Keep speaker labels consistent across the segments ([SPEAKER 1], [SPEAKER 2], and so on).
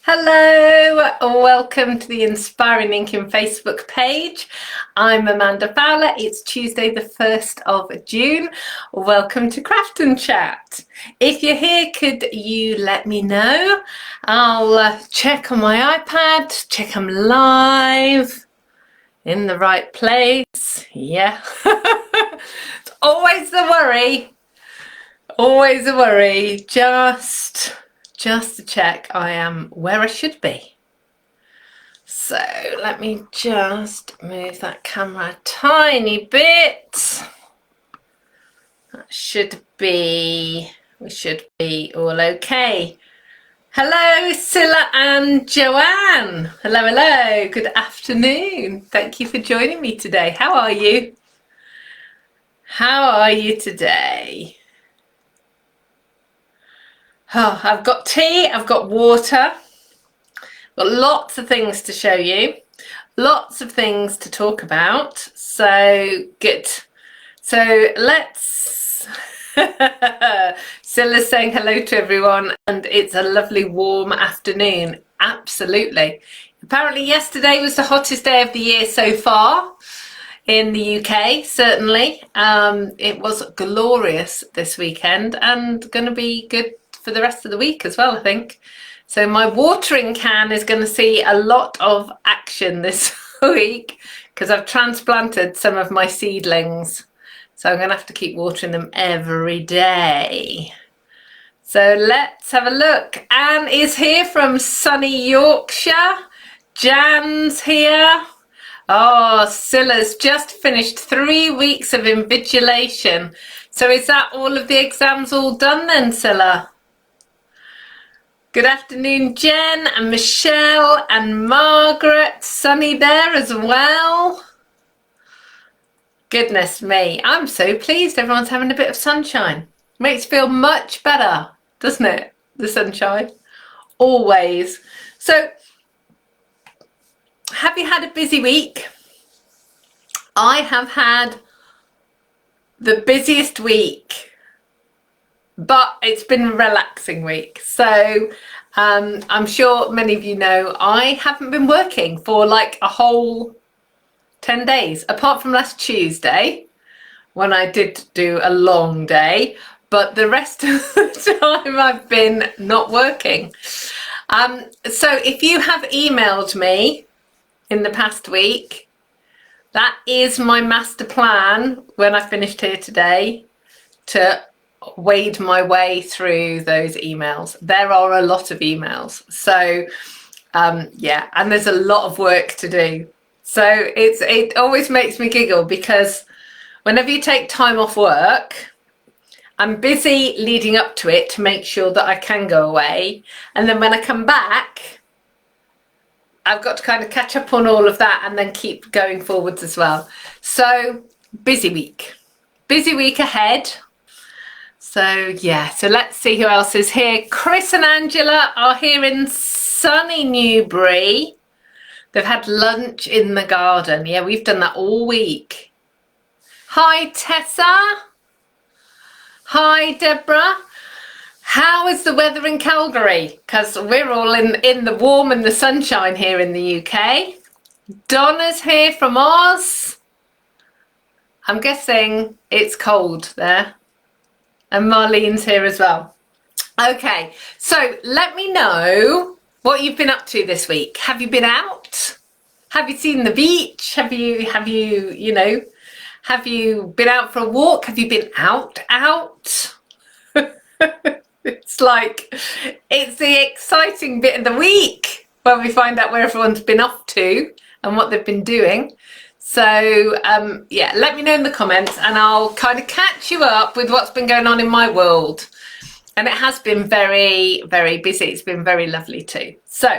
[SPEAKER 1] Hello, welcome to the Inspiring Inkin Facebook page. I'm Amanda Fowler. It's Tuesday the 1st of June. Welcome to Craft and Chat. If you're here, could you let me know? I'll check on my iPad, check I'm live, in the right place. Yeah. It's always the worry. Always a worry. Just to check I am where I should be. So let me just move that camera a tiny bit. We should be all okay. Hello, Scylla and Joanne. Hello. Good afternoon. Thank you for joining me today. How are you? How are you today? Oh, I've got tea, I've got water, got lots of things to show you, lots of things to talk about, so good. So let's, Scylla's saying hello to everyone and it's a lovely warm afternoon, absolutely. Apparently yesterday was the hottest day of the year so far in the UK, certainly. It was glorious this weekend and going to be good for the rest of the week as well, I think. So my watering can is going to see a lot of action this week because I've transplanted some of my seedlings. So I'm going to have to keep watering them every day. So let's have a look. Anne is here from sunny Yorkshire. Jan's here. Oh, Scylla's just finished 3 weeks of invigilation. So is that all of the exams all done then, Scylla? Good afternoon, Jen and Michelle and Margaret. Sunny there as well. Goodness me, I'm so pleased everyone's having a bit of sunshine. Makes you feel much better, doesn't it? The sunshine, always. So, have you had a busy week? I have had the busiest week, but it's been a relaxing week. So I'm sure many of you know I haven't been working for like a whole 10 days, apart from last Tuesday when I did do a long day, but the rest of the time I've been not working. So if you have emailed me in the past week, that is my master plan when I finished here today, to wade my way through those emails. There are a lot of emails. So yeah, and there's a lot of work to do. So it always makes me giggle because whenever you take time off work, I'm busy leading up to it to make sure that I can go away. And then when I come back, I've got to kind of catch up on all of that and then keep going forwards as well. So busy week ahead. So yeah, so let's see who else is here. Chris and Angela are here in sunny Newbury. They've had lunch in the garden. Yeah, we've done that all week. Hi Tessa. Hi Deborah. How is the weather in Calgary? Because we're all in the warm and the sunshine here in the UK. Donna's here from Oz. I'm guessing it's cold there. And Marlene's here as well. Okay, so let me know what you've been up to this week. Have you been out? Have you seen the beach? Have you been out for a walk? Have you been out? It's like, it's the exciting bit of the week when we find out where everyone's been off to and what they've been doing. So yeah, let me know in the comments and I'll kind of catch you up with what's been going on in my world. And it has been very, very busy. It's been very lovely too. So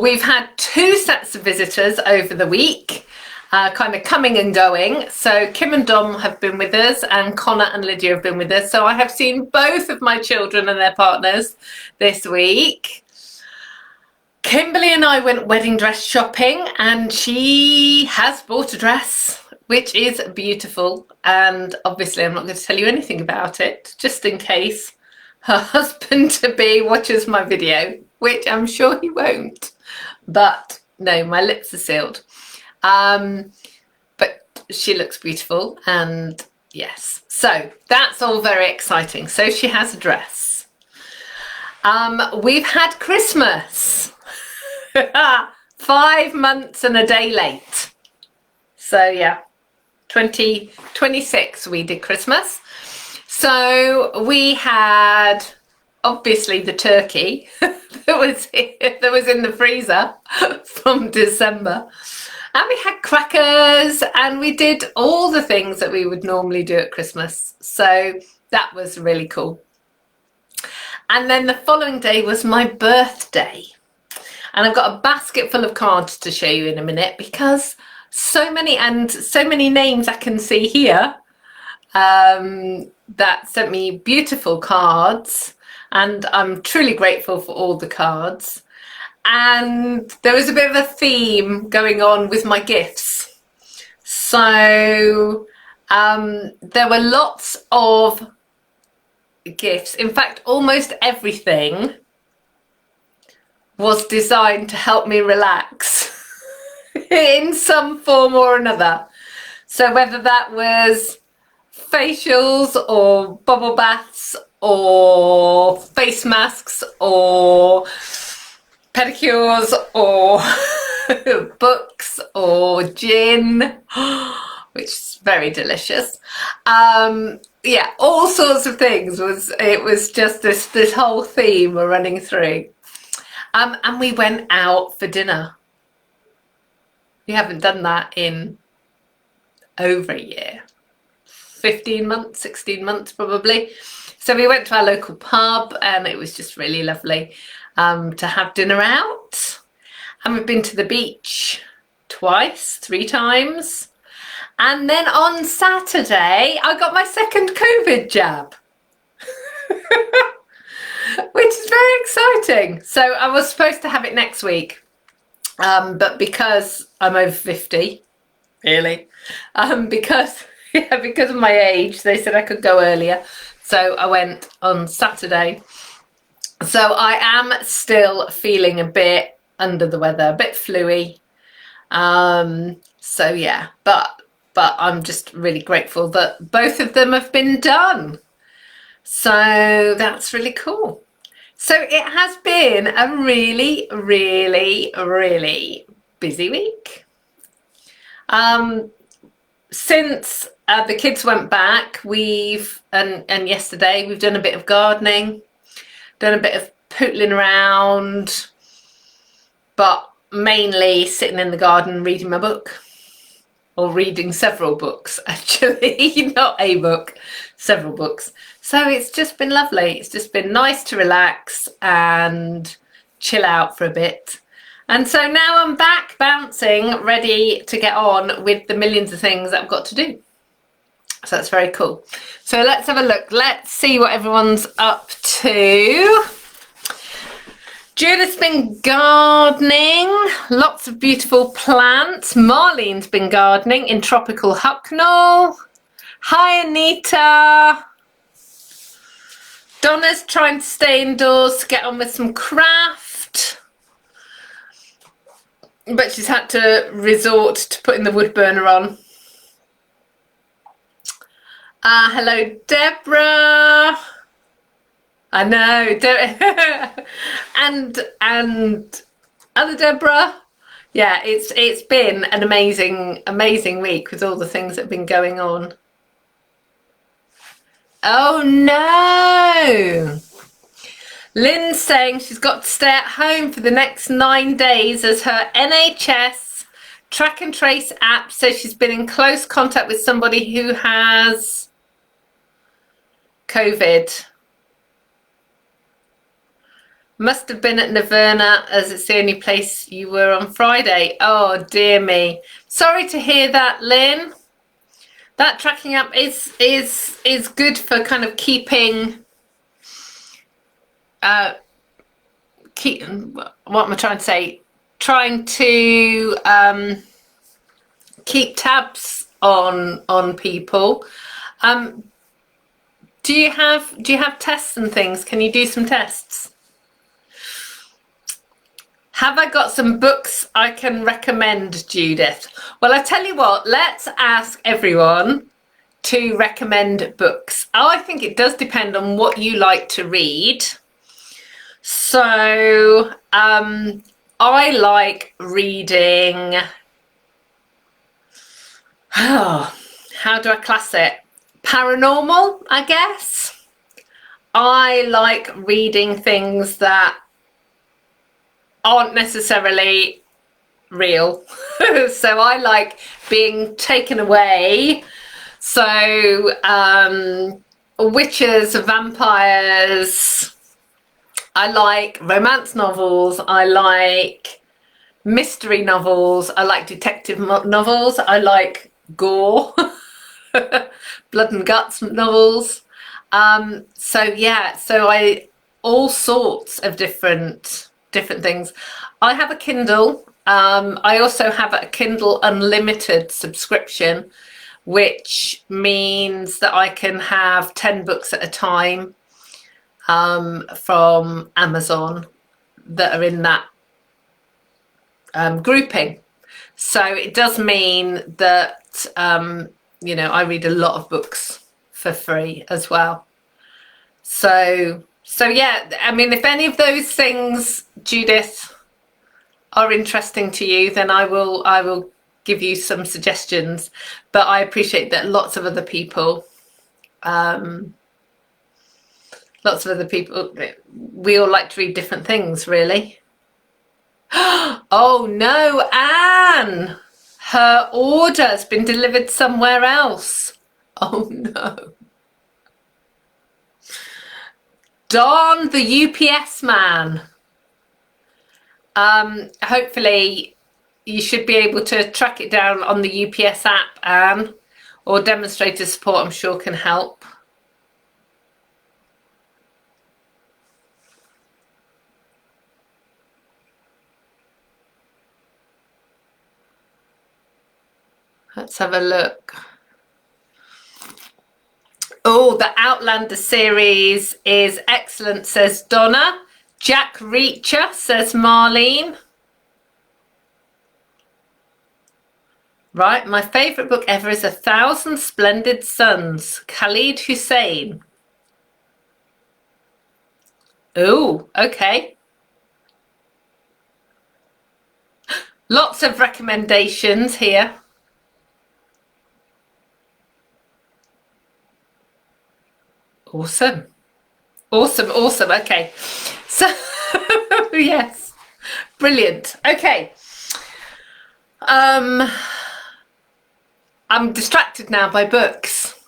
[SPEAKER 1] we've had 2 sets of visitors over the week, kind of coming and going. So Kim and Dom have been with us and Connor and Lydia have been with us. So I have seen both of my children and their partners this week. Kimberly and I went wedding dress shopping and she has bought a dress which is beautiful, and obviously I'm not going to tell you anything about it just in case her husband-to-be watches my video, which I'm sure he won't. But no, my lips are sealed. But she looks beautiful, and yes. So that's all very exciting. So she has a dress. We've had Christmas. 5 months and a day late. So yeah, 2026 we did Christmas. So we had obviously the turkey that was in the freezer from December. And we had crackers, and we did all the things that we would normally do at Christmas. So that was really cool. And then the following day was my birthday. And I've got a basket full of cards to show you in a minute, because so many names I can see here that sent me beautiful cards, and I'm truly grateful for all the cards. And there was a bit of a theme going on with my gifts. So there were lots of gifts. In fact, almost everything was designed to help me relax in some form or another. So whether that was facials or bubble baths or face masks or pedicures or books or gin, which is very delicious. Yeah, all sorts of things. It was just this whole theme we're running through. And we went out for dinner. We haven't done that in over a year. 15 months, 16 months probably. So we went to our local pub, and it was just really lovely to have dinner out. And we've been to the beach twice, 3 times. And then on Saturday, I got my second COVID jab, which is very exciting. So I was supposed to have it next week, but because I'm over 50, really, because of my age, they said I could go earlier. So I went on Saturday. So I am still feeling a bit under the weather, a bit fluey. So yeah, but I'm just really grateful that both of them have been done. So that's really cool. So it has been a really, really, really busy week. Since the kids went back, and yesterday we've done a bit of gardening, done a bit of pootling around, but mainly sitting in the garden reading my book, or reading several books actually, not a book, several books. So it's just been lovely. It's just been nice to relax and chill out for a bit. And so now I'm back bouncing, ready to get on with the millions of things that I've got to do. So that's very cool. So let's have a look. Let's see what everyone's up to. Judith's been gardening, lots of beautiful plants. Marlene's been gardening in tropical Hucknall. Hi, Anita. Donna's trying to stay indoors to get on with some craft, but she's had to resort to putting the wood burner on. Hello, Deborah. I know, and other Deborah. Yeah, it's been an amazing week with all the things that have been going on. Oh no! Lynn's saying she's got to stay at home for the next 9 days as her NHS track and trace app says she's been in close contact with somebody who has COVID. Must have been at Naverna, as it's the only place you were on Friday. Oh dear me. Sorry to hear that, Lynn. That tracking app is good for kind of keeping what am I trying to say? Trying to keep tabs on people. Do you have tests and things? Can you do some tests? Have I got some books I can recommend, Judith? Well, I tell you what, let's ask everyone to recommend books. Oh, I think it does depend on what you like to read. So, I like reading, oh, how do I class it? Paranormal, I guess. I like reading things that aren't necessarily real. So I like being taken away. So witches, vampires. I like romance novels. I like mystery novels. I like detective novels. I like gore, blood and guts novels. So yeah, so all sorts of different things. I have a Kindle. I also have a Kindle Unlimited subscription, which means that I can have 10 books at a time from Amazon that are in that grouping. So it does mean that you know, I read a lot of books for free as well. So yeah, I mean, if any of those things, Judith, are interesting to you, then I will give you some suggestions. But I appreciate that lots of other people, we all like to read different things, really. Oh no, Anne! Her order's been delivered somewhere else. Oh no. Darn the UPS man. Hopefully you should be able to track it down on the UPS app, Anne, or demonstrator support I'm sure can help. Let's have a look. Oh, the Outlander series is excellent, says Donna. Jack Reacher, says Marlene. Right, my favourite book ever is 1,000 Splendid Suns, Khalid Hussein. Oh, okay. Lots of recommendations here. Awesome. Awesome, awesome. Okay. So, yes. Brilliant. Okay. I'm distracted now by books.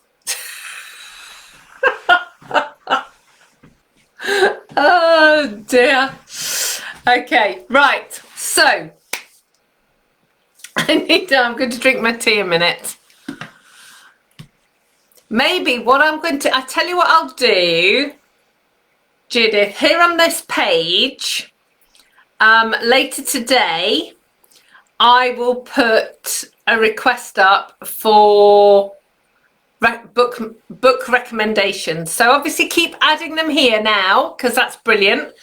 [SPEAKER 1] Oh dear. Okay, right. So, I'm going to drink my tea a minute. Maybe what I tell you what I'll do, Judith, here on this page, later today, I will put a request up for book recommendations. So obviously keep adding them here now, because that's brilliant.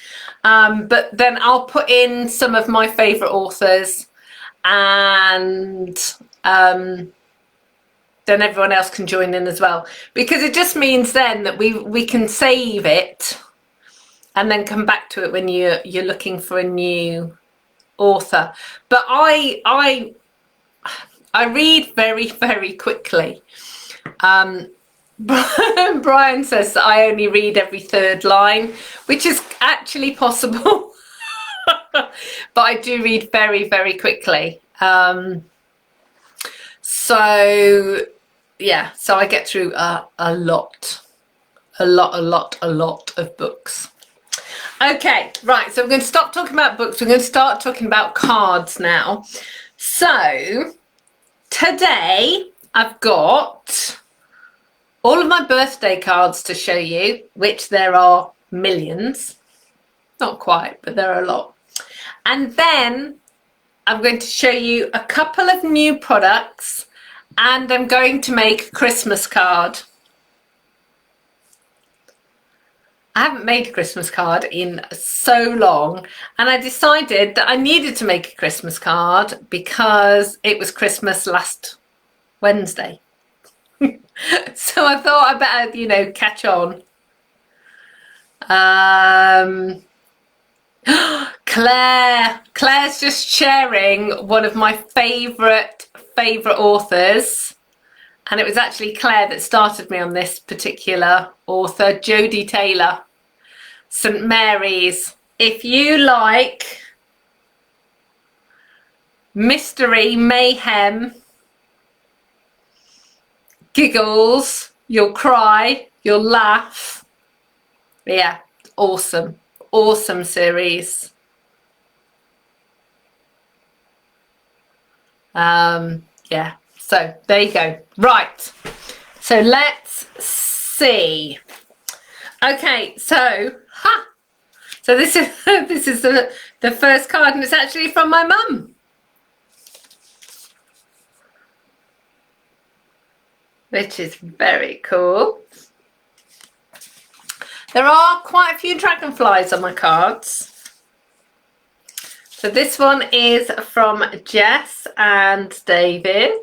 [SPEAKER 1] But then I'll put in some of my favourite authors, and then everyone else can join in as well, because it just means then that we can save it and then come back to it when you're looking for a new author. But I read very, very quickly. Brian says that I only read every third line, which is actually possible. But I do read very, very quickly. So yeah, so I get through a lot of books. Okay, right, so we're going to stop talking about books. We're going to start talking about cards now. So today I've got all of my birthday cards to show you, which there are millions. Not quite, but there are a lot. And then I'm going to show you a couple of new products, and I'm going to make a Christmas card. I haven't made a Christmas card in so long, and I decided that I needed to make a Christmas card because it was Christmas last Wednesday. So I thought I better, you know, catch on. Claire's just sharing one of my favourite authors, and it was actually Claire that started me on this particular author, Jodie Taylor, St Mary's. If you like mystery, mayhem, giggles, you'll cry, you'll laugh. Yeah, awesome series. Yeah, so there you go. Right, so let's see. Okay, so this is this is the first card, and it's actually from my mum, which is very cool. There are quite a few dragonflies on my cards. So this one is from Jess and David.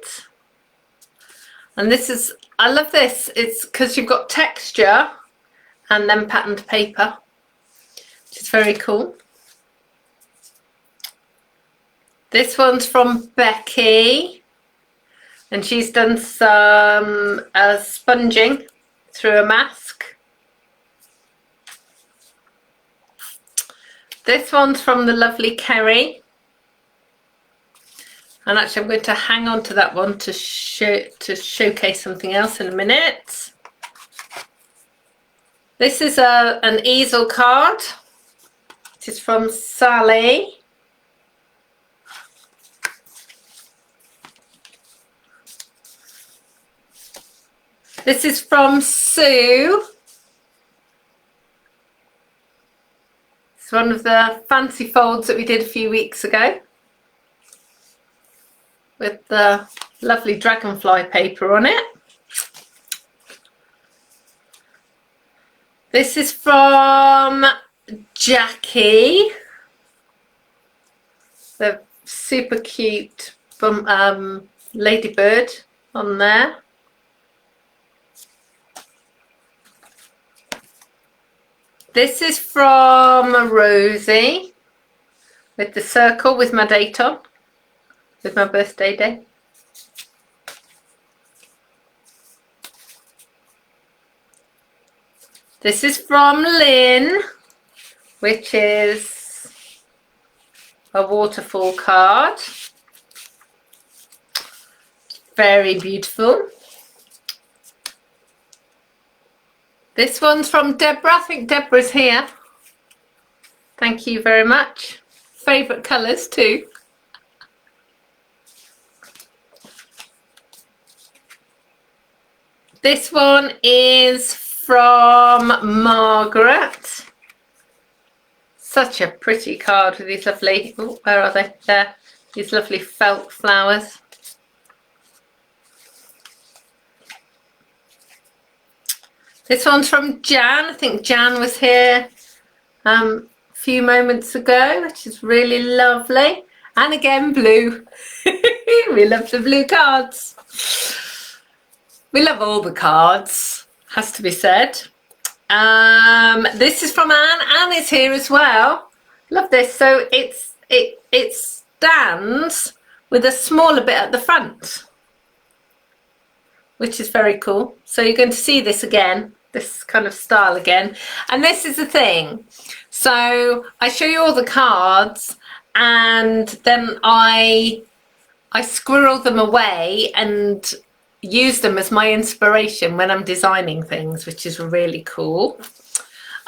[SPEAKER 1] And this is, I love this. It's because you've got texture and then patterned paper, which is very cool. This one's from Becky, and she's done some sponging through a mask. This one's from the lovely Kerry, and actually I'm going to hang on to that one to showcase something else in a minute. This is an easel card. It is from Sally. This is from Sue. It's one of the fancy folds that we did a few weeks ago with the lovely dragonfly paper on it. This is from Jackie. The super cute ladybird on there. This is from Rosie with the circle with my date on, with my birthday day. This is from Lynn, which is a waterfall card. Very beautiful. This one's from Deborah. I think Deborah's here. Thank you very much. Favourite colours too. This one is from Margaret. Such a pretty card with these lovely, oh, where are they? There. These lovely felt flowers. This one's from Jan. I think Jan was here a few moments ago, which is really lovely. And again, blue. We love the blue cards. We love all the cards, has to be said. This is from Anne. Anne is here as well. Love this. So it stands with a smaller bit at the front, which is very cool. So you're going to see this again, this kind of style again. And this is the thing. So I show you all the cards, and then I squirrel them away and use them as my inspiration when I'm designing things, which is really cool.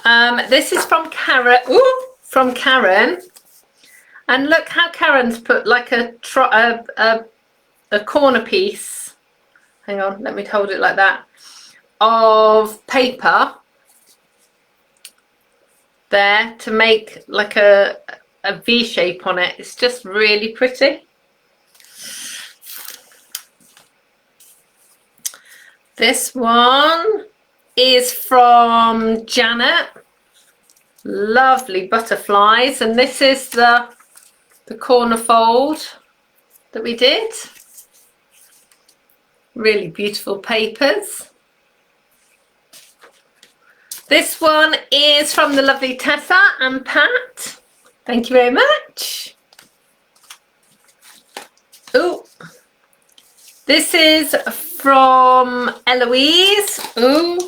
[SPEAKER 1] This is from Karen. Ooh, from Karen. And look how Karen's put like a corner piece. Hang on, let me hold it like that. Of paper there to make like a V shape on it. It's just really pretty. This one is from Janet. Lovely butterflies, and this is the corner fold that we did. Really beautiful papers. This one is from the lovely Tessa and Pat. Thank you very much. Ooh. This is from Eloise. Ooh.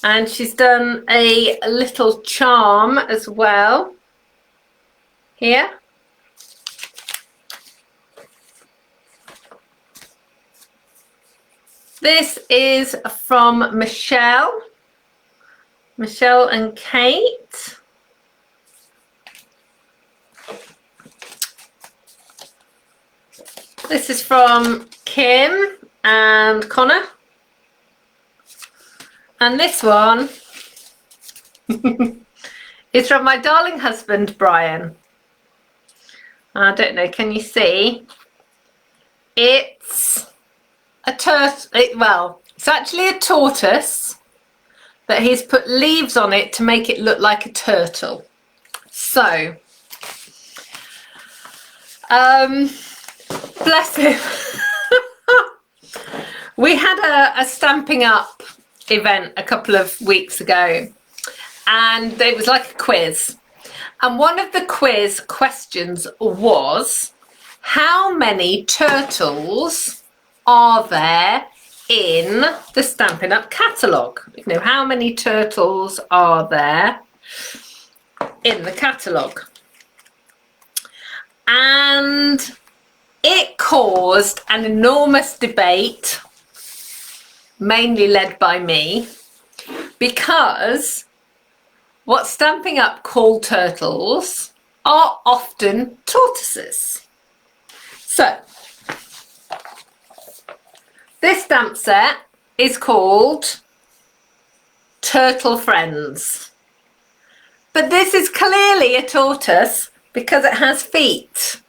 [SPEAKER 1] And she's done a little charm as well. Here. This is from Michelle and Kate. This is from Kim and Connor. And this one is from my darling husband, Brian. I don't know, can you see? It's a well, it's actually a tortoise, but he's put leaves on it to make it look like a turtle. So, bless him. We had a Stamping Up event a couple of weeks ago, and it was like a quiz. And one of the quiz questions was, how many turtles are there in the Stampin' Up catalogue? You know, how many turtles are there in the catalogue? And it caused an enormous debate, mainly led by me, because what Stampin' Up call turtles are often tortoises. So, this stamp set is called Turtle Friends. But this is clearly a tortoise because it has feet.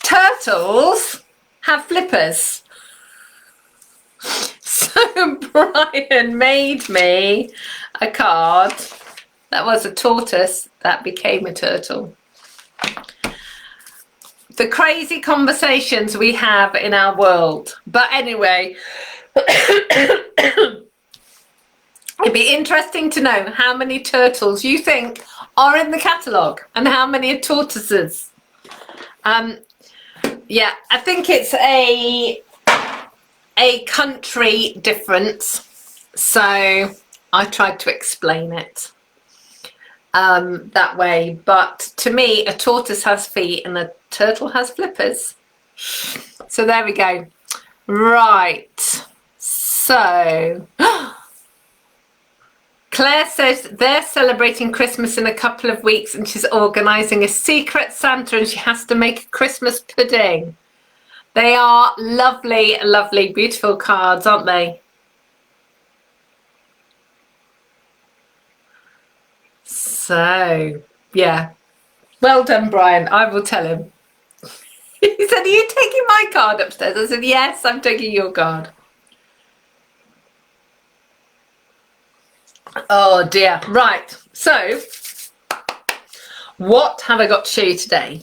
[SPEAKER 1] Turtles have flippers. So Brian made me a card that was a tortoise that became a turtle. The crazy conversations we have in our world. But anyway, it'd be interesting to know how many turtles you think are in the catalogue and how many are tortoises. Yeah, I think it's a country difference, so I tried to explain it that way. But to me, a tortoise has feet and a turtle has flippers. So there we go. Right, so Claire says they're celebrating Christmas in a couple of weeks and she's organising a secret Santa and she has to make a Christmas pudding. They are lovely, lovely, beautiful cards, aren't they? So, yeah. Well done, Brian. I will tell him. He said, are you taking my card upstairs? I said, yes, I'm taking your card. Oh dear. Right. So, what have I got to show you today?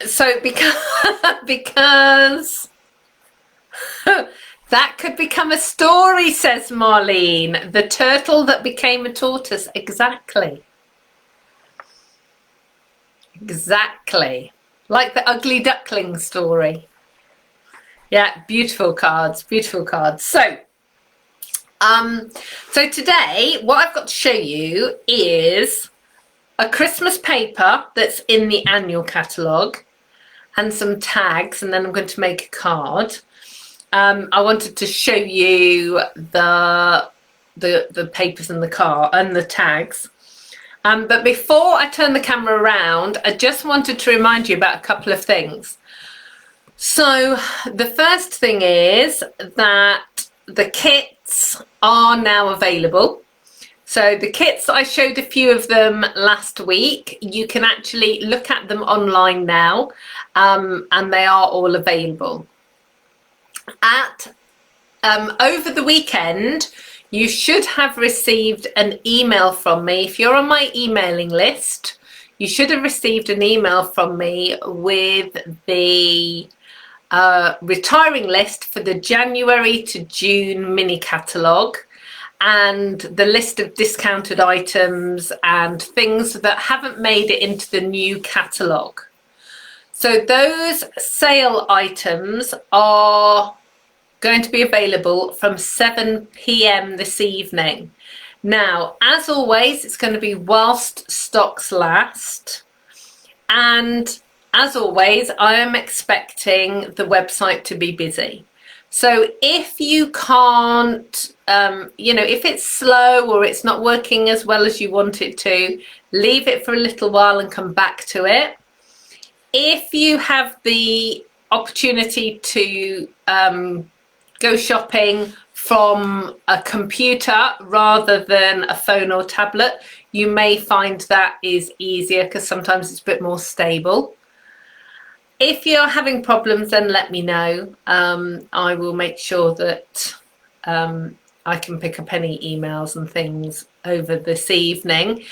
[SPEAKER 1] So because that could become a story, says Marlene. The turtle that became a tortoise. Exactly. Exactly. Like the ugly duckling story. Yeah, beautiful cards, beautiful cards. So today what I've got to show you is a Christmas paper that's in the annual catalogue and some tags, and then I'm going to make a card. I wanted to show you the papers and the card and the tags. But before I turn the camera around, I just wanted to remind you about a couple of things. So the first thing is that the kits are now available. So the kits, I showed a few of them last week. You can actually look at them online now, and they are all available. Over the weekend, you should have received an email from me. If you're on my emailing list, you should have received an email from me with the retiring list for the January to June mini catalogue, and the list of discounted items and things that haven't made it into the new catalogue. So those sale items are going to be available from 7 p.m. this evening. Now, as always, it's going to be whilst stocks last, and as always, I am expecting the website to be busy. So if you can't, if it's slow or it's not working as well as you want it to, leave it for a little while and come back to it. If you have the opportunity to go shopping from a computer rather than a phone or tablet, you may find that is easier because sometimes it's a bit more stable. If you're having problems, then let me know. I will make sure that I can pick up any emails and things over this evening.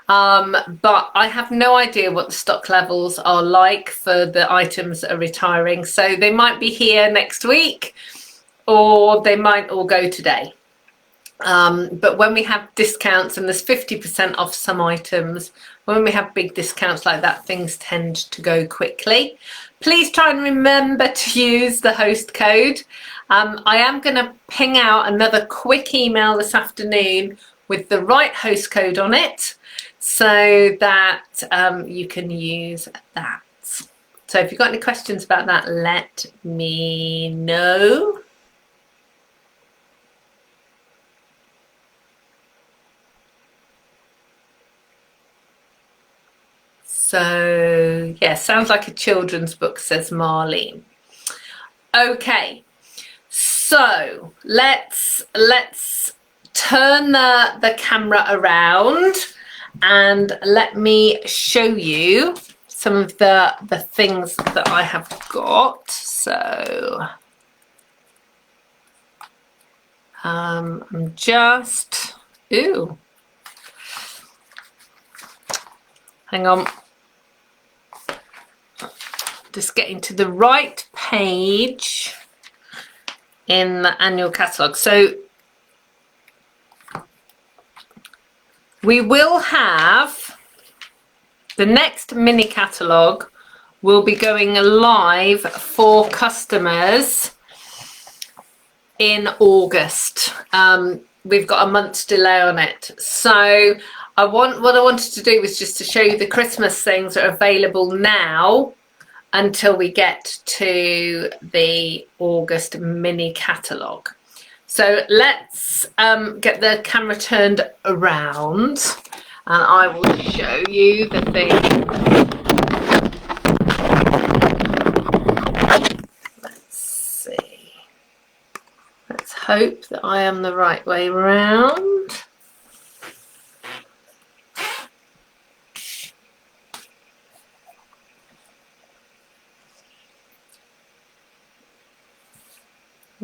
[SPEAKER 1] But I have no idea what the stock levels are like for the items that are retiring. So they might be here next week, or they might all go today. But when we have discounts, and there's 50% off some items, when we have big discounts like that, things tend to go quickly. Please try and remember to use the host code. I am going to ping out another quick email this afternoon with the right host code on it, so that you can use that. So if you've got any questions about that, let me know. So, yeah, sounds like a children's book, says Marlene. Okay, so let's turn the camera around and let me show you some of the things that I have got. So, I'm just, hang on. Just getting to the right page in the annual catalogue. So we will have the next mini catalogue will be going live for customers in August. We've got a month's delay on it. So what I wanted to do was just to show you the Christmas things that are available now until we get to the August mini catalogue. So let's get the camera turned around and I will show you the thing. Let's see. Let's hope that I am the right way around.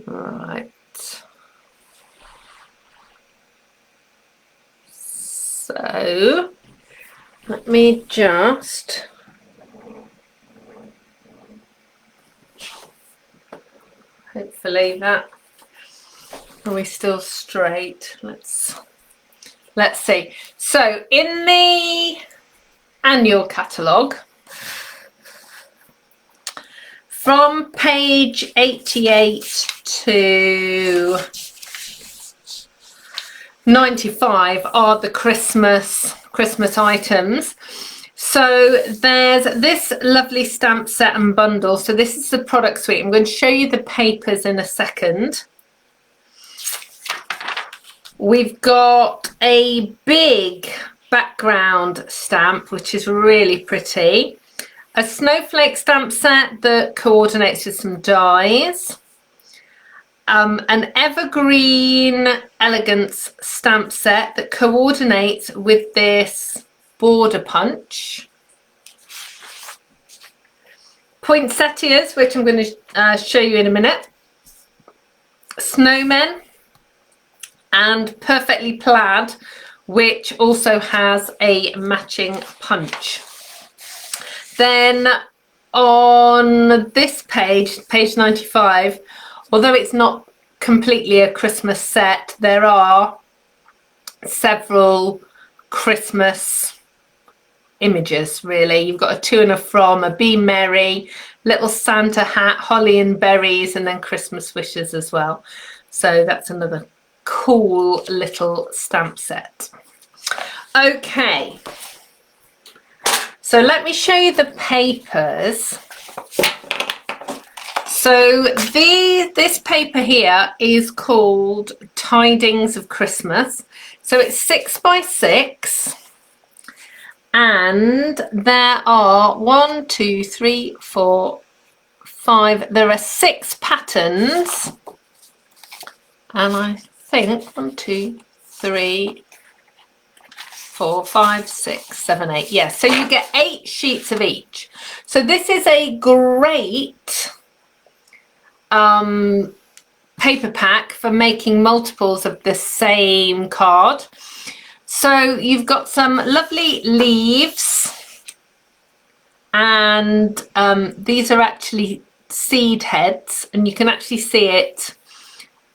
[SPEAKER 1] Right. So let me just hopefully that, are we still straight? Let's see. So in the annual catalogue, from page 88 to 95 are the Christmas items. So there's this lovely stamp set and bundle. So this is the product suite. I'm going to show you the papers in a second. We've got a big background stamp, which is really pretty. A snowflake stamp set that coordinates with some dies. An evergreen elegance stamp set that coordinates with this border punch. Poinsettias, which I'm going to show you in a minute. snowmen and Perfectly Plaid, which also has a matching punch. Then on this page, page 95, although it's not completely a Christmas set, there are several Christmas images, really. You've got a to and a from, a be merry, little Santa hat, holly and berries, and then Christmas wishes as well. So that's another cool little stamp set. Okay, so let me show you the papers. So this paper here is called Tidings of Christmas. So it's 6 by 6, and there are 1, 2, 3, 4, 5. There are 6 patterns, and I think 1, 2, 3, 4, 5, 6, 7, 8. Yes, so you get 8 sheets of each. So this is a great paper pack for making multiples of the same card. So you've got some lovely leaves, and these are actually seed heads, and you can actually see it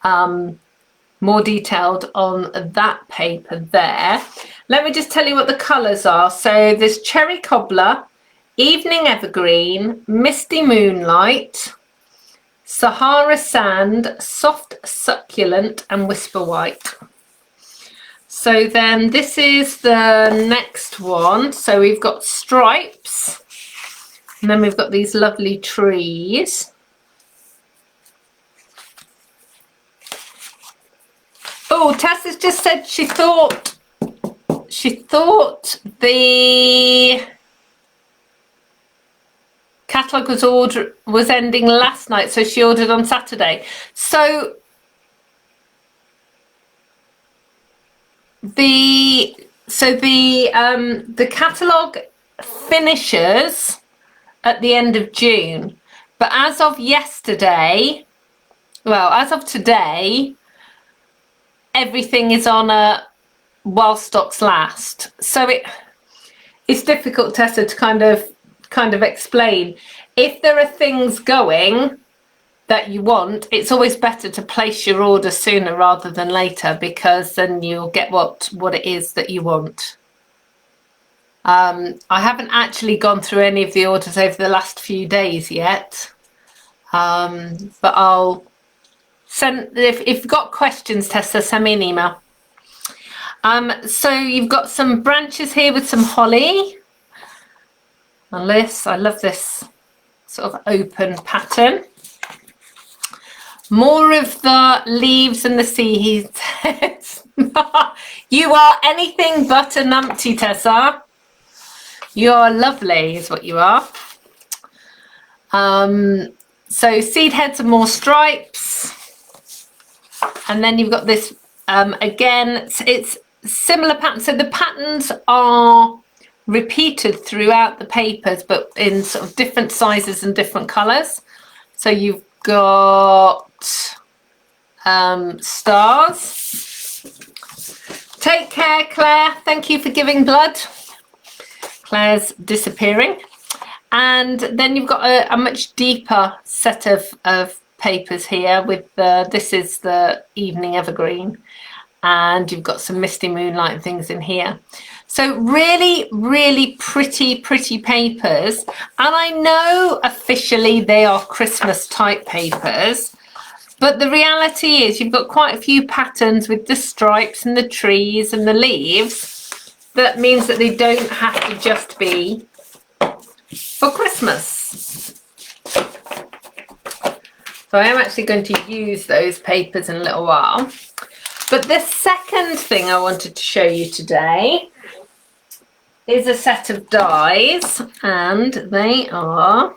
[SPEAKER 1] more detailed on that paper there. Let me just tell you what the colours are. So there's Cherry Cobbler, Evening Evergreen, Misty Moonlight, Sahara Sand, Soft Succulent, and Whisper White. So then this is the next one. So we've got stripes, and then we've got these lovely trees. Oh, Tess has just said she thought the catalogue was ending last night, so she ordered on Saturday. So the catalogue finishes at the end of June, but as of yesterday, well, as of today, everything is on a while stocks last. So it's difficult, Tessa, to kind of explain. If there are things going that you want, it's always better to place your order sooner rather than later, because then you'll get what it is that you want. I haven't actually gone through any of the orders over the last few days yet, but I'll send, if you've got questions, Tessa, send me an email. So you've got some branches here with some holly. And this, I love this sort of open pattern. More of the leaves and the seeds. You are anything but a numpty, Tessa. You are lovely, is what you are. So seed heads and more stripes. And then you've got this, again, it's similar pattern. So the patterns are repeated throughout the papers, but in sort of different sizes and different colours. So you've got stars. Take care, Claire. Thank you for giving blood. Claire's disappearing. And then you've got a much deeper set of papers here with this is the Evening Evergreen, and you've got some Misty Moonlight things in here. So really, really pretty papers. And I know officially they are Christmas type papers, but the reality is you've got quite a few patterns with the stripes and the trees and the leaves. That means that they don't have to just be for Christmas. So I am actually going to use those papers in a little while. But the second thing I wanted to show you today is a set of dies, and they are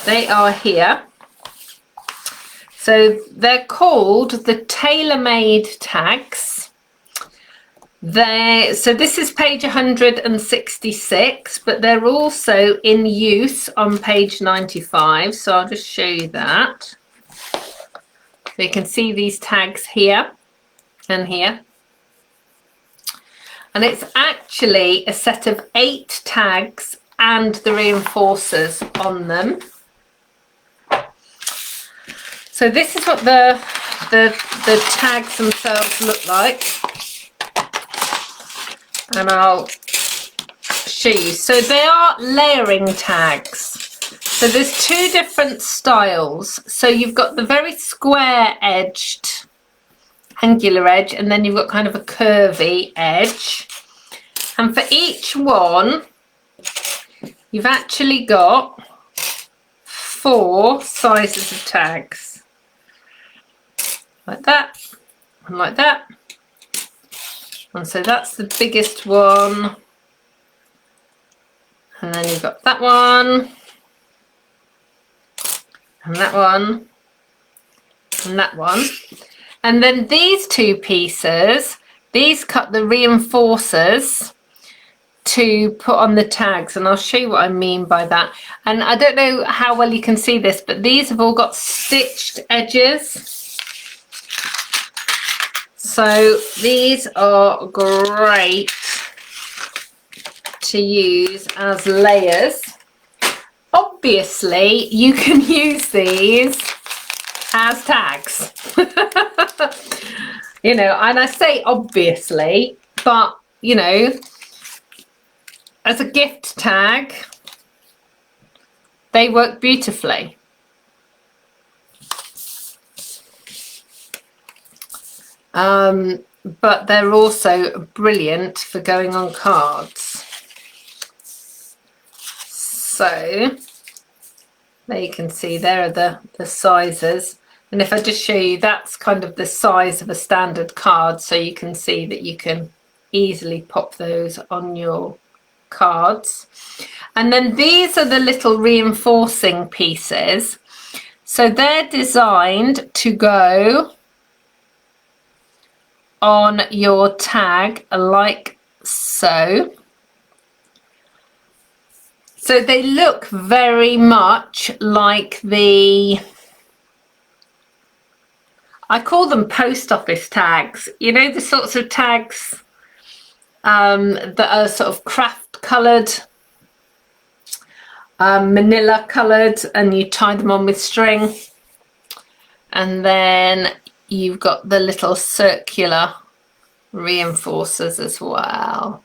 [SPEAKER 1] they are here. So they're called the tailor-made tags. So this is page 166, but they're also in use on page 95. So I'll just show you that. So you can see these tags here and here. And it's actually a set of 8 tags and the reinforcers on them. So this is what the tags themselves look like. And I'll show you. So they are layering tags. So there's 2 different styles. So you've got the very square edged angular edge, and then you've got kind of a curvy edge. And for each one, you've actually got 4 sizes of tags. Like that, and like that. And so that's the biggest one. And then you've got that one. And that one. And that one. And then these 2 pieces, these cut the reinforcers to put on the tags. And I'll show you what I mean by that. And I don't know how well you can see this, but these have all got stitched edges. So these are great to use as layers. Obviously, you can use these as tags. You know, and I say obviously, but you know, as a gift tag, they work beautifully. But they're also brilliant for going on cards. So there you can see there are the sizes, and if I just show you, that's kind of the size of a standard card, so you can see that you can easily pop those on your cards. And then these are the little reinforcing pieces, so they're designed to go on your tag like so. So they look very much like I call them post office tags. You know, the sorts of tags that are sort of craft coloured, manila coloured, and you tie them on with string. And then you've got the little circular reinforcers as well.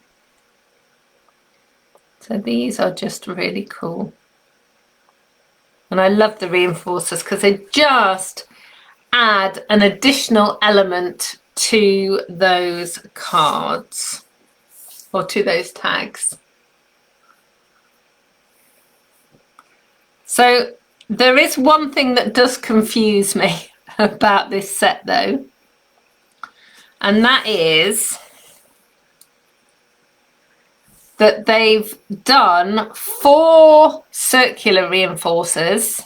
[SPEAKER 1] So these are just really cool. And I love the reinforcers because they just add an additional element to those cards or to those tags. So there is one thing that does confuse me about this set though, and that is that they've done 4 circular reinforcers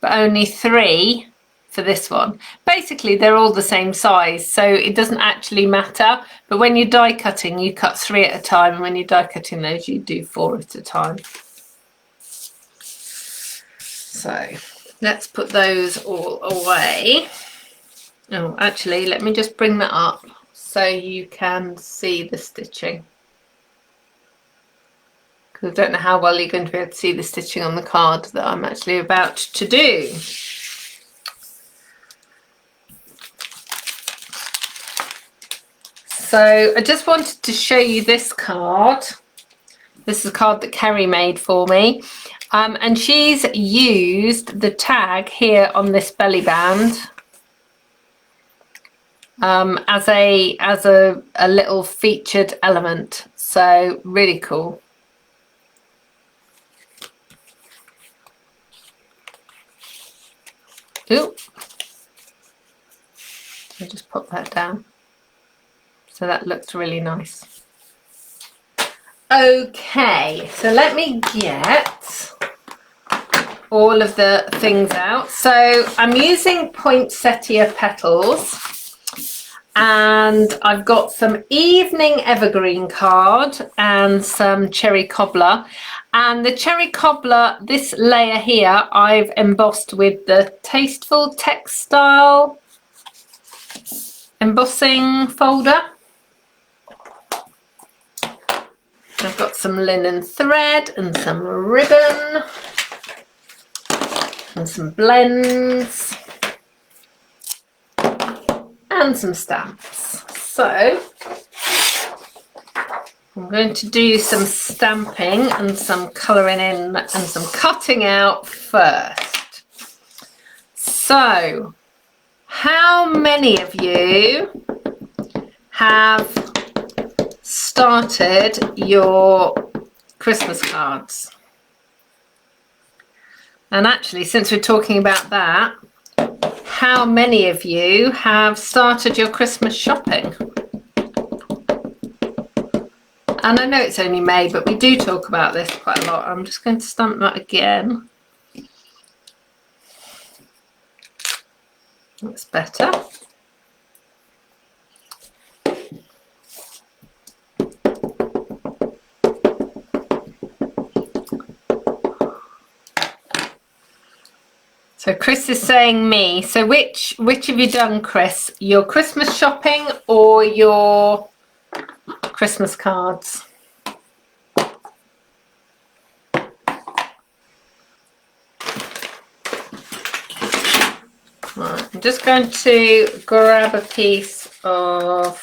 [SPEAKER 1] but only 3 for this one. Basically they're all the same size, so it doesn't actually matter, but when you're die cutting you cut 3 at a time, and when you're die cutting those you do 4 at a time. So let's put those all away. Oh, actually, let me just bring that up so you can see the stitching. Because I don't know how well you're going to be able to see the stitching on the card that I'm actually about to do. So I just wanted to show you this card. This is a card that Kerry made for me. And she's used the tag here on this belly band as a little featured element. So really cool. Ooh. I'll just pop that down. So that looks really nice. Okay, so let me get all of the things out. So I'm using poinsettia petals, And I've got some evening evergreen card and some cherry cobbler. And the cherry cobbler, this layer here, I've embossed with the Tasteful Textile embossing folder. I've got some linen thread and some ribbon and some blends and some stamps. So I'm going to do some stamping and some colouring in and some cutting out first. So how many of you have started your Christmas cards? And actually, since we're talking about that, how many of you have started your Christmas shopping? And I know it's only May, but we do talk about this quite a lot. I'm just going to stamp that again. That's better. So Chris is saying me. So which have you done, Chris? Your Christmas shopping or your Christmas cards? Right, I'm just going to grab a piece of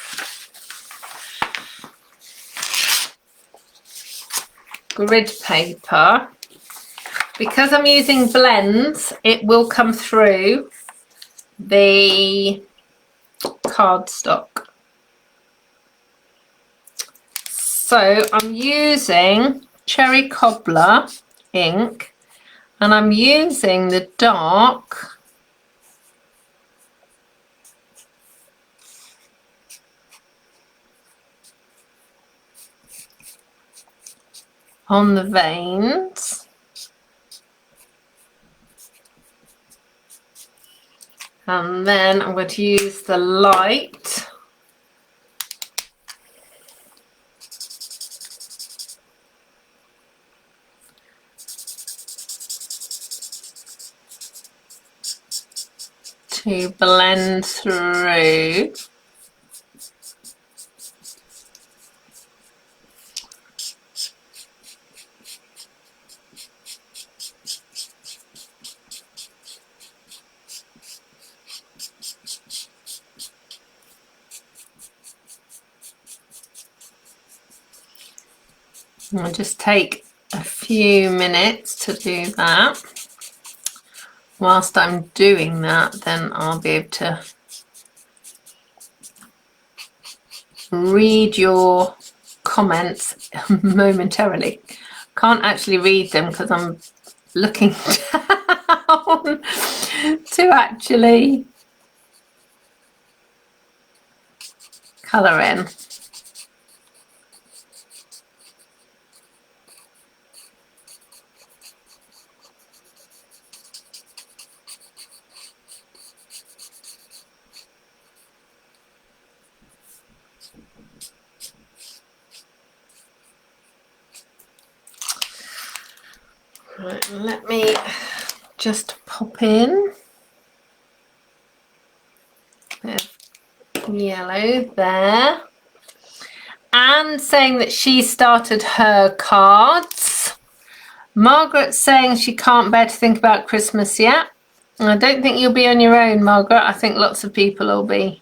[SPEAKER 1] grid paper. Because I'm using blends, it will come through the cardstock. So I'm using Cherry Cobbler ink and I'm using the dark on the veins. And then I'm going to use the light to blend through. I'll just take a few minutes to do that. Whilst I'm doing that, then I'll be able to read your comments momentarily. Can't actually read them because I'm looking down to actually colour in. Right, let me just pop in a bit of yellow there. Anne saying that she started her cards. Margaret's saying she can't bear to think about Christmas yet. I don't think you'll be on your own, Margaret. I think lots of people will be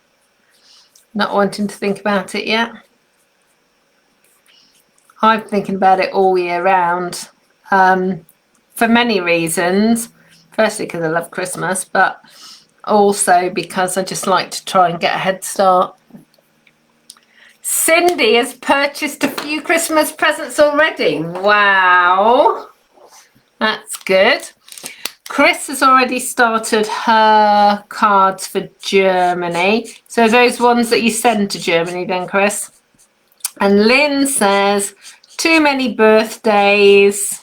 [SPEAKER 1] not wanting to think about it yet. I'm thinking about it all year round. For many reasons. Firstly, because I love Christmas, but also because I just like to try and get a head start. Cindy has purchased a few Christmas presents already. Wow, that's good. Chris has already started her cards for Germany. So those ones that you send to Germany then, Chris? And Lynn says, too many birthdays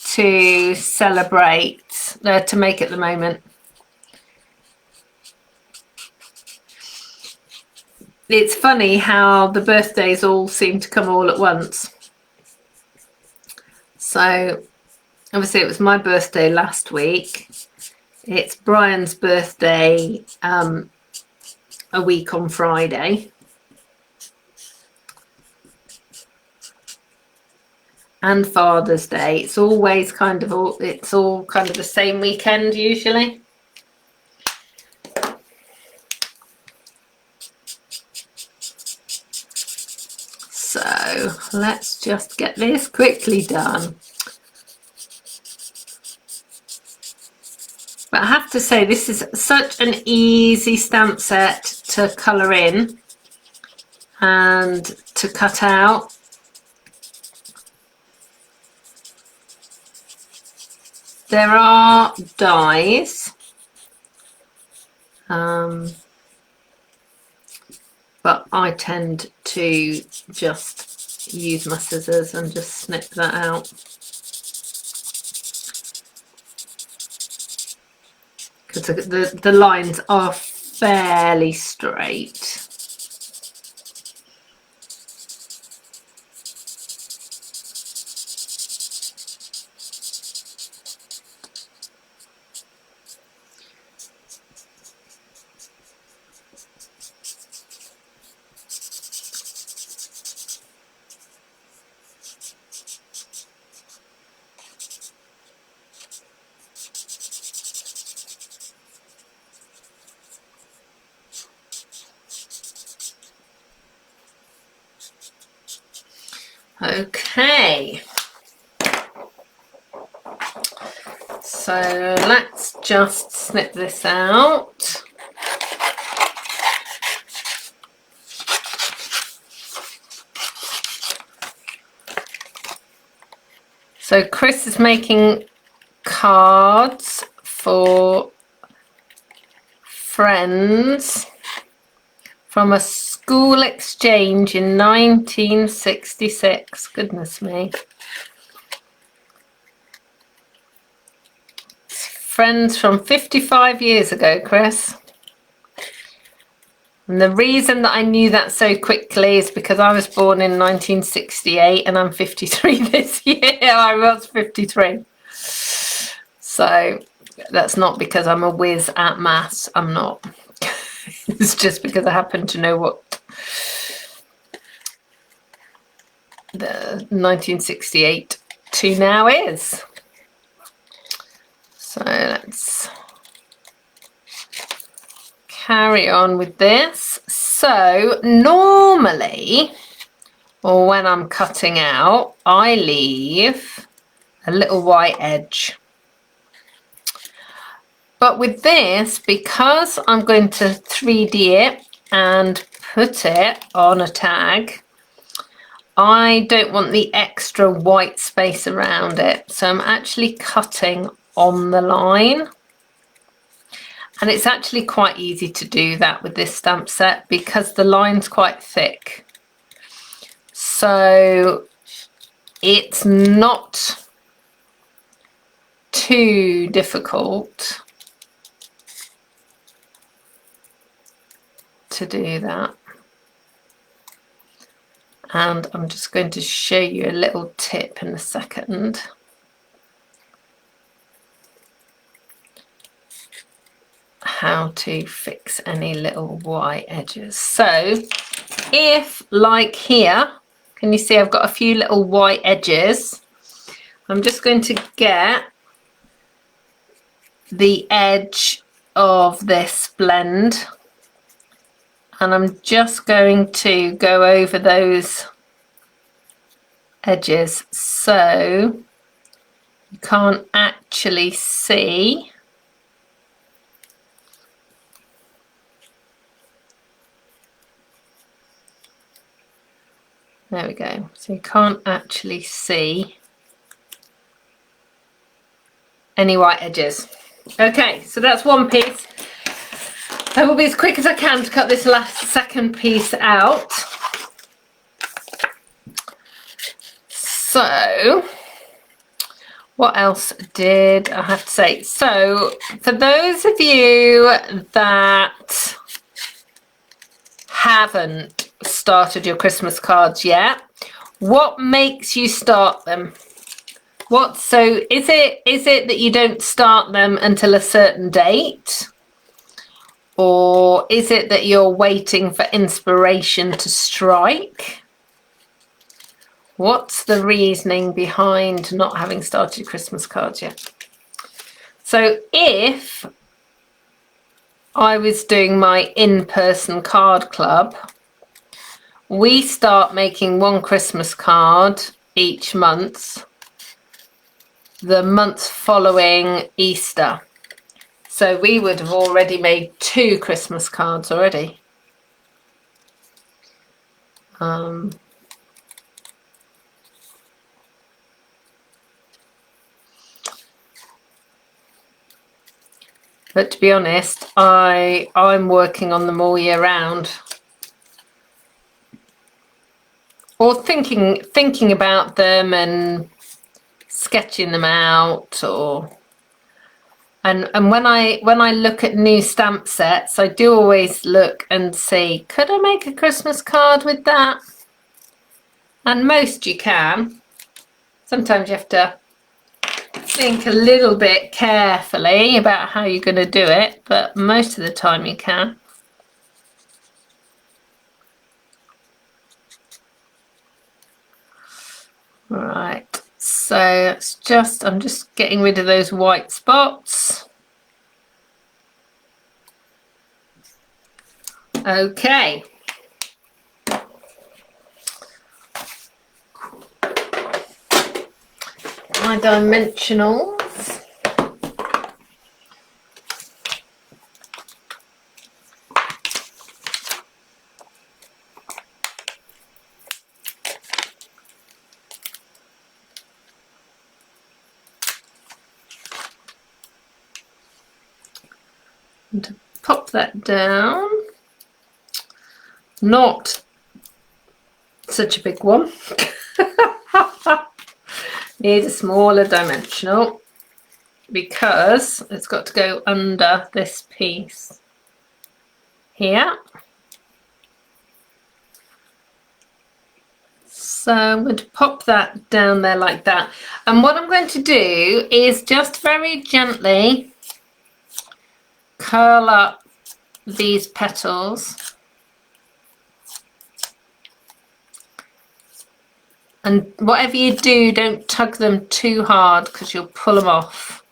[SPEAKER 1] to celebrate, to make at the moment. it's funny how the birthdays all seem to come all at once. So obviously it was my birthday last week. It's Brian's birthday a week on Friday. And Father's Day. It's always kind of all the same weekend usually. So let's just get this quickly done. But I have to say, this is such an easy stamp set to colour in and to cut out. There are dies, but I tend to just use my scissors and just snip that out. Because the lines are fairly straight. Okay, so let's just snip this out. So Chris is making cards for friends from a school exchange in 1966. Goodness me. Friends from 55 years ago, Chris. And the reason that I knew that so quickly is because I was born in 1968 and I'm 53 this year. I was 53. So that's not because I'm a whiz at maths. I'm not. It's just because I happen to know what the 1968 to now is. So let's carry on with this. So normally, or when I'm cutting out, I leave a little white edge. But with this, because I'm going to 3D it and put it on a tag, I don't want the extra white space around it. So I'm actually cutting on the line. And it's actually quite easy to do that with this stamp set because the line's quite thick. So it's not too difficult to do that. And I'm just going to show you a little tip in a second. How to fix any little white edges. So if, like here, can you see I've got a few little white edges? I'm just going to get the edge of this blend and I'm just going to go over those edges so you can't actually see. There we go. So you can't actually see any white edges. Okay, so that's one piece. I will be as quick as I can to cut this second piece out. So, what else did I have to say? So, for those of you that haven't started your Christmas cards yet, what makes you start them? So is it that you don't start them until a certain date? Or is it that you're waiting for inspiration to strike? What's the reasoning behind not having started Christmas cards yet? So if I was doing my in-person card club, we start making one Christmas card each month, the month following Easter. So we would have already made 2 Christmas cards already. But to be honest, I'm working on them all year round. Or thinking about them and sketching them out, and when I look at new stamp sets, I do always look and see, could I make a Christmas card with that? And most you can. Sometimes you have to think a little bit carefully about how you're going to do it, but most of the time you can. Right, so it's I'm just getting rid of those white spots. Okay. My dimensionals. And to pop that down, not such a big one. Need a smaller dimensional because it's got to go under this piece here. So I'm going to pop that down there like that. And what I'm going to do is just very gently curl up these petals. And whatever you do, don't tug them too hard because you'll pull them off.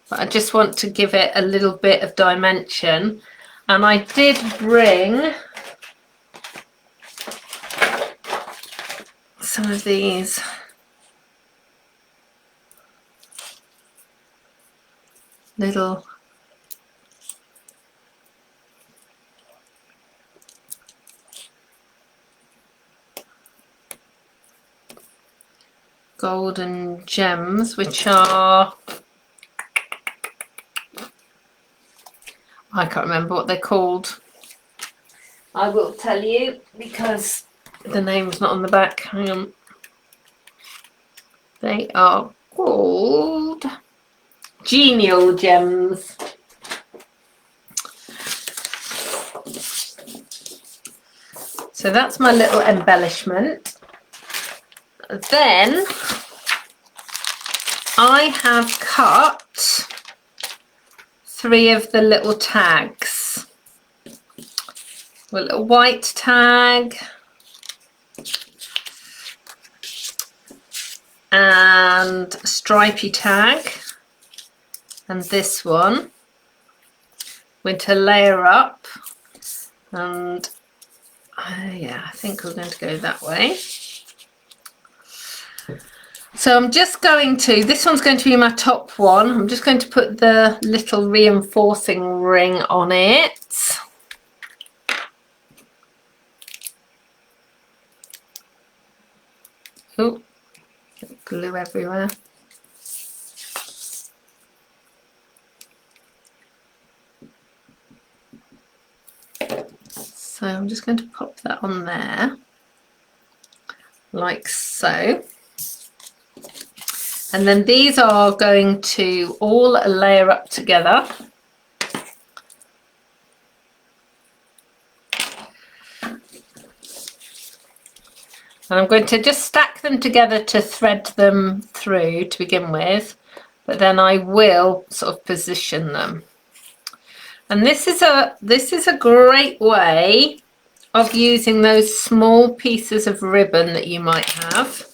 [SPEAKER 1] But I just want to give it a little bit of dimension. And I did bring some of these little golden gems, which are, I can't remember what they're called. I will tell you because the name's not on the back. Hang on. They are called genial gems. So that's my little embellishment. Then I have cut 3 of the little tags. A little white tag and a stripy tag, and this one. We're going to layer up, and yeah, I think we're going to go that way. So I'm just going to, this one's going to be my top one. I'm just going to put the little reinforcing ring on it. Oh, glue everywhere. So I'm just going to pop that on there, like so. And then these are going to all layer up together. And I'm going to just stack them together to thread them through to begin with, but then I will sort of position them. And this is a great way of using those small pieces of ribbon that you might have.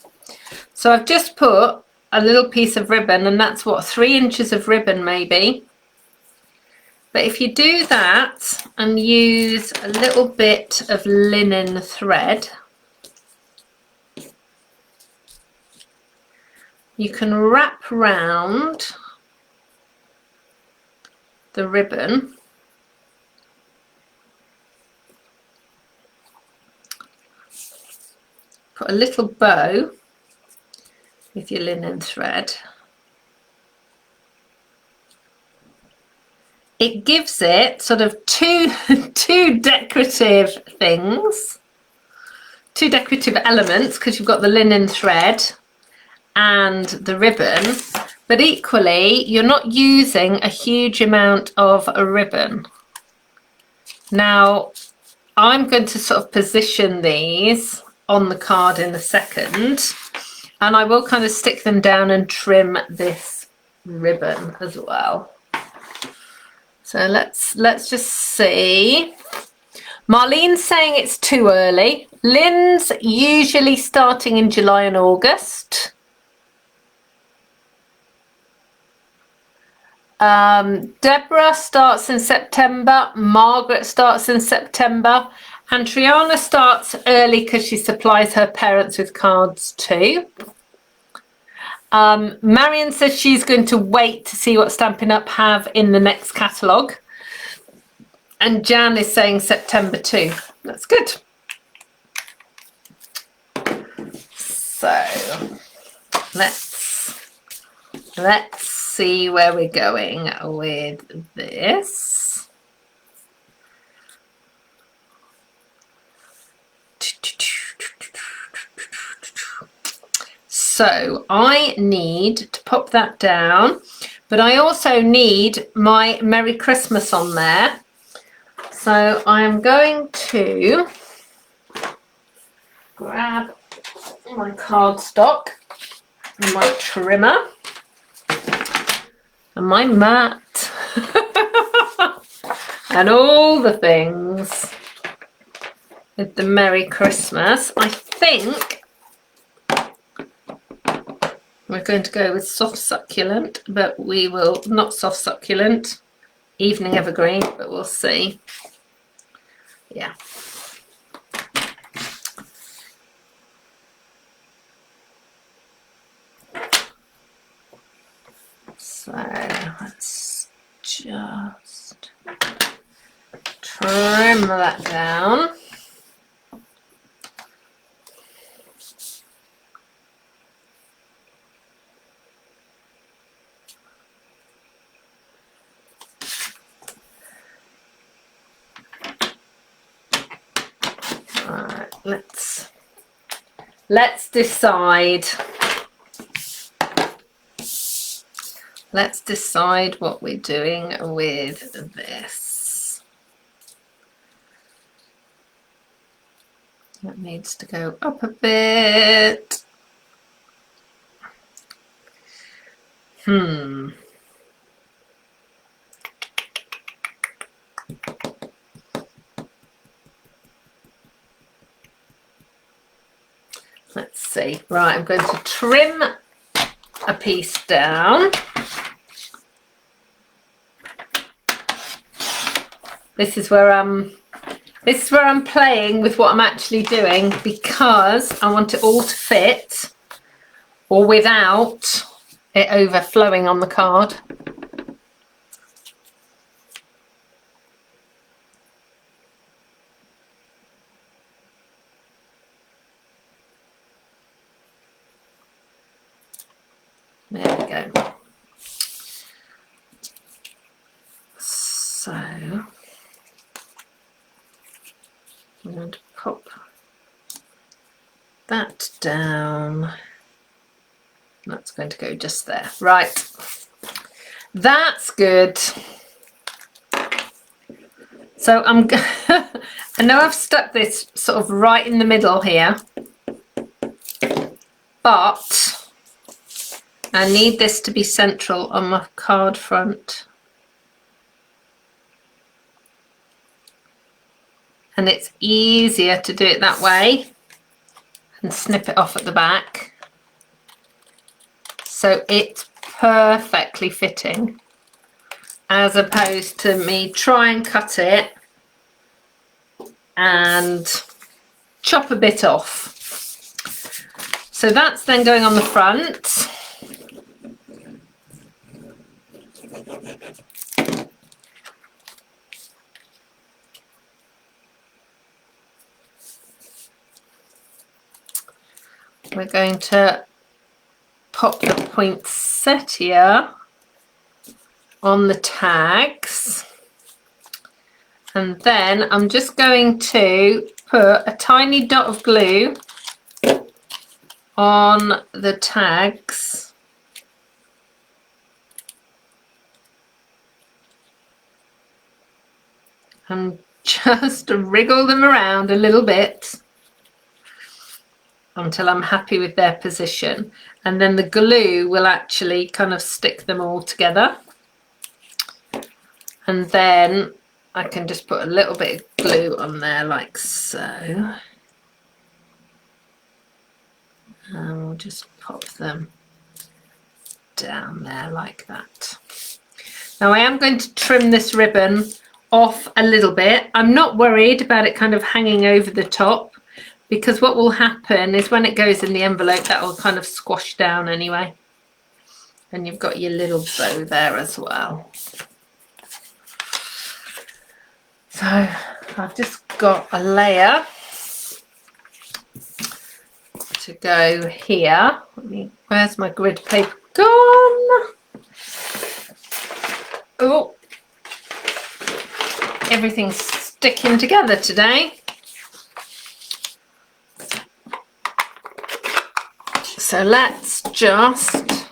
[SPEAKER 1] So I've just put a little piece of ribbon, and that's what, 3 inches of ribbon maybe. But if you do that and use a little bit of linen thread, you can wrap round the ribbon put a little bow with your linen thread. It gives it sort of two decorative things, 2 decorative elements, because you've got the linen thread and the ribbon, but equally you're not using a huge amount of a ribbon. Now I'm going to sort of position these on the card in a second, and I will kind of stick them down and trim this ribbon as well. So let's just see. Marlene's saying it's too early. Lynn's usually starting in July and August. Deborah starts in September. Margaret starts in September. And Triana starts early because she supplies her parents with cards too. Marion says she's going to wait to see what Stampin' Up! Have in the next catalogue. And Jan is saying September too. That's good. So let's see where we're going with this. So I need to pop that down, but I also need my Merry Christmas on there. So I'm going to grab my cardstock and my trimmer and my mat and all the things with the Merry Christmas. I think we're going to go with soft succulent, but we will not soft succulent, evening evergreen, but we'll see. Yeah. So let's just trim that down. Let's decide. Let's decide what we're doing with this. That needs to go up a bit. Let's see. Right, I'm going to trim a piece down. This is where I'm playing with what I'm actually doing, because I want it all to fit or without it overflowing on the card. There we go. So I'm going to pop that down. That's going to go just there. Right. That's good. So I know I've stuck this sort of right in the middle here. but I need this to be central on my card front. And it's easier to do it that way and snip it off at the back. So it's perfectly fitting, as opposed to me try and cut it and chop a bit off. So that's then going on the front. We're going to pop the poinsettia on the tags, and then I'm just going to put a tiny dot of glue on the tags and just wriggle them around a little bit until I'm happy with their position, and then the glue will actually kind of stick them all together. And then I can just put a little bit of glue on there like so, and we'll just pop them down there like that. Now I am going to trim this ribbon off a little bit. I'm not worried about it kind of hanging over the top, because what will happen is when it goes in the envelope, that will kind of squash down anyway. And you've got your little bow there as well. So I've just got a layer to go here. Where's my grid paper gone? Oh, everything's sticking together today. So let's just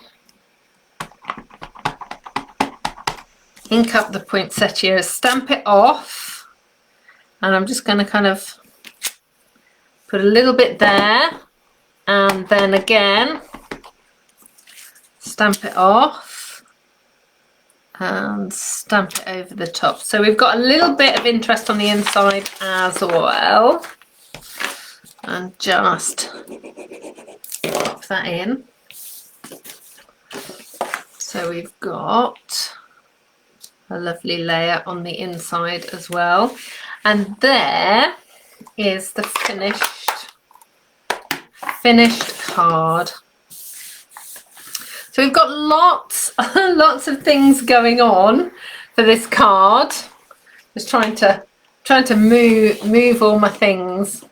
[SPEAKER 1] ink up the poinsettia, stamp it off, and I'm just going to kind of put a little bit there, and then again stamp it off and stamp it over the top. So we've got a little bit of interest on the inside as well, and just pop that in. So we've got a lovely layer on the inside as well, and there is the finished card. So we've got lots of things going on for this card. Just trying to move all my things to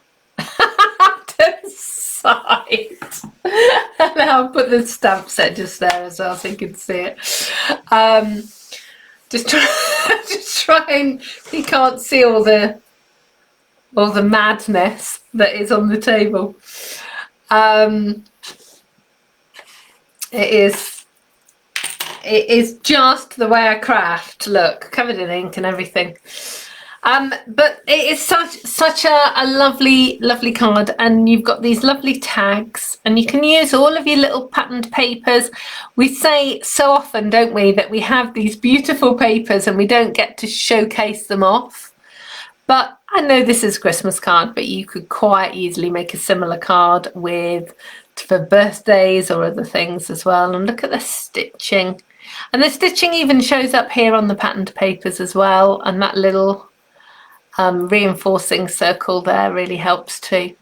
[SPEAKER 1] the side. And I'll put the stamp set just there as well so you can see it. Just try and you can't see all the madness that is on the table. It is just the way I craft. Look, covered in ink and everything. But it is such a lovely card, and you've got these lovely tags, and you can use all of your little patterned papers. We say so often, don't we, that we have these beautiful papers and we don't get to showcase them off. But I know this is a Christmas card, but you could quite easily make a similar card for birthdays or other things as well. And look at the stitching, and the stitching even shows up here on the patterned papers as well, and that little reinforcing circle there really helps too.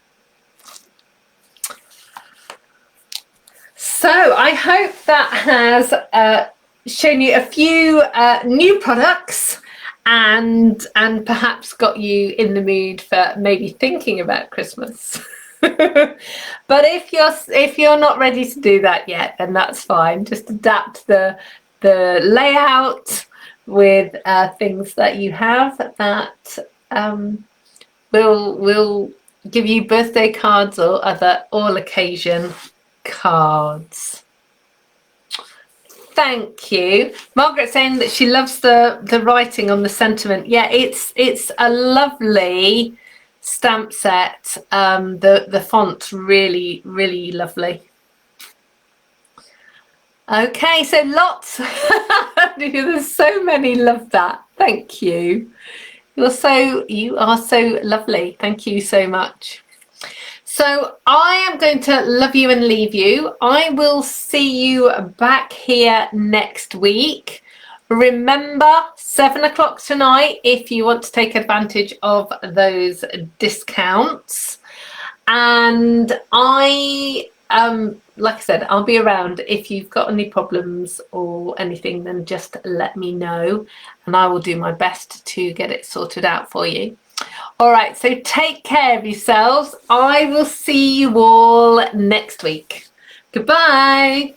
[SPEAKER 1] So I hope that has shown you a few new products and perhaps got you in the mood for maybe thinking about Christmas. But if you're not ready to do that yet, then that's fine. Just adapt the layout with things that you have that will give you birthday cards or other all occasion cards. Thank you. Margaret saying that she loves the writing on the sentiment. Yeah, it's a lovely stamp set. The font's really lovely. Okay, so lots. There's so many. Love that. Thank you. You are so lovely. Thank you so much. So I am going to love you and leave you. I will see you back here next week. Remember, 7 o'clock tonight if you want to take advantage of those discounts. And like I said, I'll be around. If you've got any problems or anything, then just let me know and I will do my best to get it sorted out for you. All right, so take care of yourselves. I will see you all next week. Goodbye.